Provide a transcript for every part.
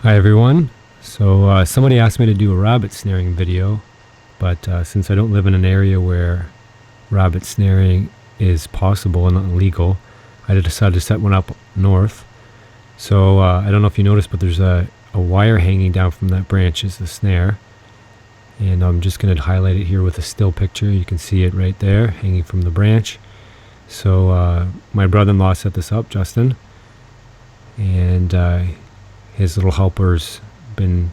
Hi everyone. So somebody asked me to do a rabbit snaring video, but since I don't live in an area where rabbit snaring is possible and not illegal, I decided to set one up north. So I don't know if you noticed, but there's a wire hanging down from that branch is the snare. And I'm just going to highlight it here with a still picture. You can see it right there hanging from the branch. So my brother-in-law set this up, Justin, and his little helper's been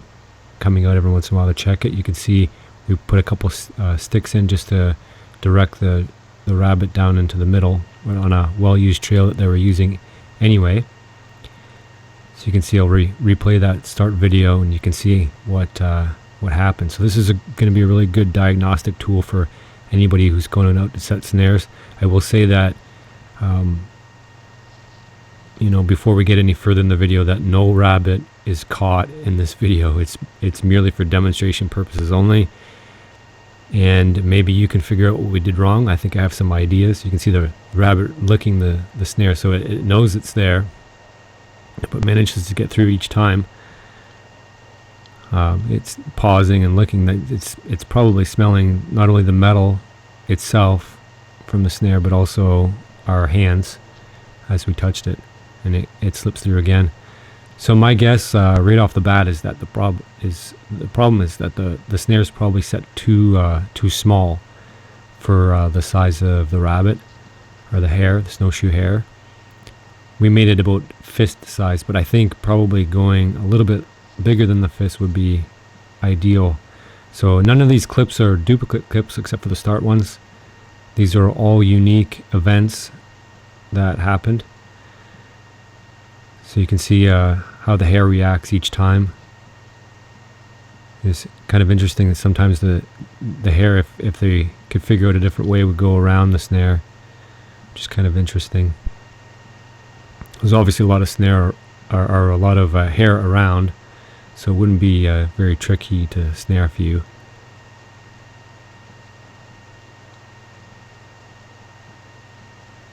coming out every once in a while to check it. You can see we put a couple sticks in just to direct the rabbit down into the middle on a well-used trail that they were using anyway. So you can see I'll replay that start video and you can see what happened. So this is going to be a really good diagnostic tool for anybody who's going out to set snares. I will say that before we get any further in the video, that no rabbit is caught in this video. It's merely for demonstration purposes only, and maybe you can figure out what we did wrong. I think I have some ideas. You can see the rabbit licking the snare, so it knows it's there, but manages to get through each time. It's pausing and licking. It's probably smelling not only the metal itself from the snare, but also our hands as we touched it, and it slips through again. So my guess right off the bat is that the problem is that the snare is probably set too small for the size of the rabbit or the hare, the snowshoe hare. We made it about fist size, but I think probably going a little bit bigger than the fist would be ideal. So none of these clips are duplicate clips except for the start ones. These are all unique events that happened. So you can see how the hare reacts each time. It's kind of interesting that sometimes the hare, if they could figure out a different way, would go around the snare, which is kind of interesting. There's obviously a lot of snare or a lot of hare around, so it wouldn't be very tricky to snare for you.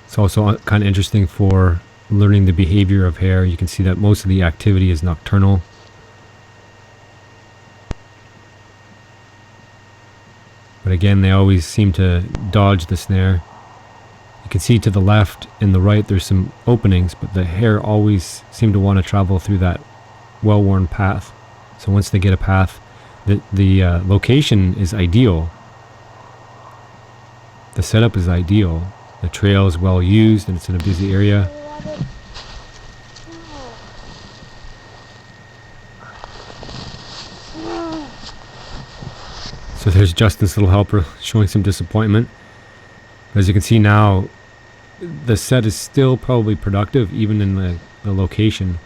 It's also kind of interesting for learning the behavior of hare. You can see that most of the activity is nocturnal. But again, they always seem to dodge the snare. You can see to the left and the right there's some openings, but the hare always seem to want to travel through that well-worn path. So once they get a path, the location is ideal. The setup is ideal. The trail is well used and it's in a busy area. So there's Justin's little helper showing some disappointment. As you can see now, the set is still probably productive even in the location,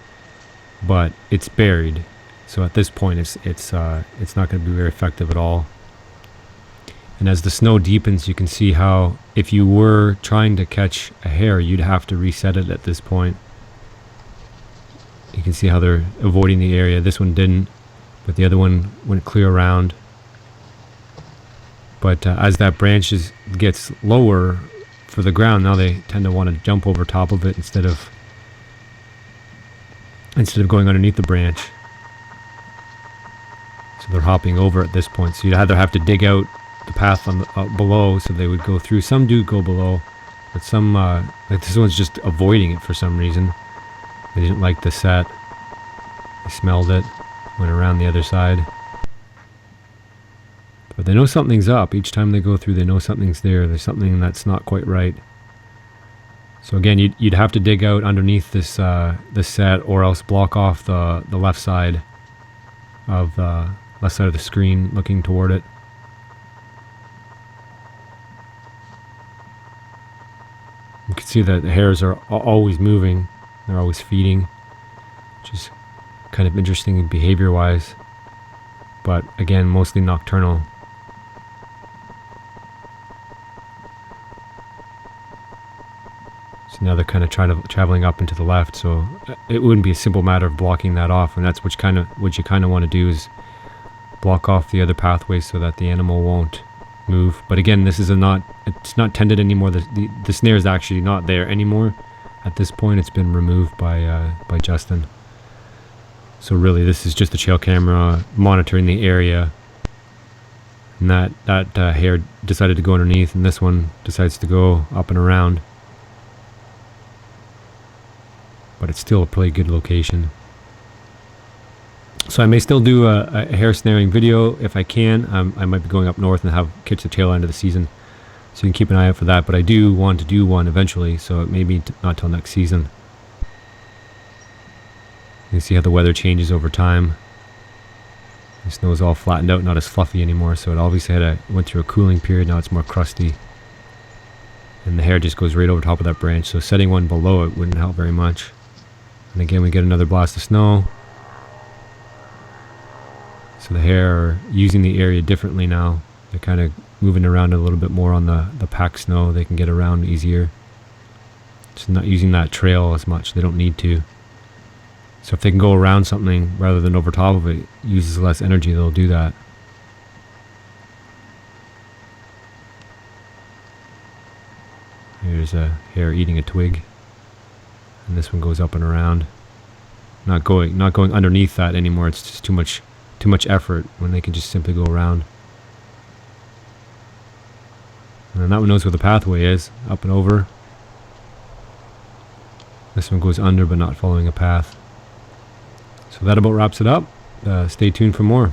but it's buried. So at this point it's not going to be very effective at all. And as the snow deepens, you can see how if you were trying to catch a hare, you'd have to reset it at this point. You can see how they're avoiding the area. This one didn't, but the other one went clear around. But as that branch gets lower for the ground, now they tend to want to jump over top of it instead of going underneath the branch. So they're hopping over at this point. So you'd either have to dig out the path on the, below, so they would go through. Some do go below, but some like this one's just avoiding it for some reason. They didn't like the set. They smelled it, went around the other side. But they know something's up. Each time they go through, they know something's there. There's something that's not quite right. So again, you'd have to dig out underneath this set, or else block off the left side of the screen, looking toward it. You can see that the hares are always moving. They're always feeding, which is kind of interesting behavior-wise. But again, mostly nocturnal. So now they're kind of traveling up into the left. So it wouldn't be a simple matter of blocking that off, and that's what you kind of want to do is block off the other pathways so that the animal won't move. But again, it's not tended anymore. The snare is actually not there anymore. At this point, it's been removed by Justin. So really this is just the trail camera monitoring the area. And that hare decided to go underneath, and this one decides to go up and around. But it's still a pretty good location. So I may still do a hare snaring video if I can. I might be going up north and catch the tail end of the season. So you can keep an eye out for that. But I do want to do one eventually, so it may be not till next season. You can see how the weather changes over time. The snow is all flattened out, not as fluffy anymore. So it obviously went through a cooling period. Now it's more crusty. And the hare just goes right over top of that branch. So setting one below it wouldn't help very much. And again, we get another blast of snow. So the hare are using the area differently now. They're kind of moving around a little bit more on the packed snow. They can get around easier. Just not using that trail as much. They don't need to. So if they can go around something rather than over top of it, uses less energy, they'll do that. Here's a hare eating a twig. And this one goes up and around. Not going underneath that anymore. It's just too much effort when they can just simply go around. And that one knows where the pathway is, up and over. This one goes under but not following a path. So that about wraps it up. Stay tuned for more.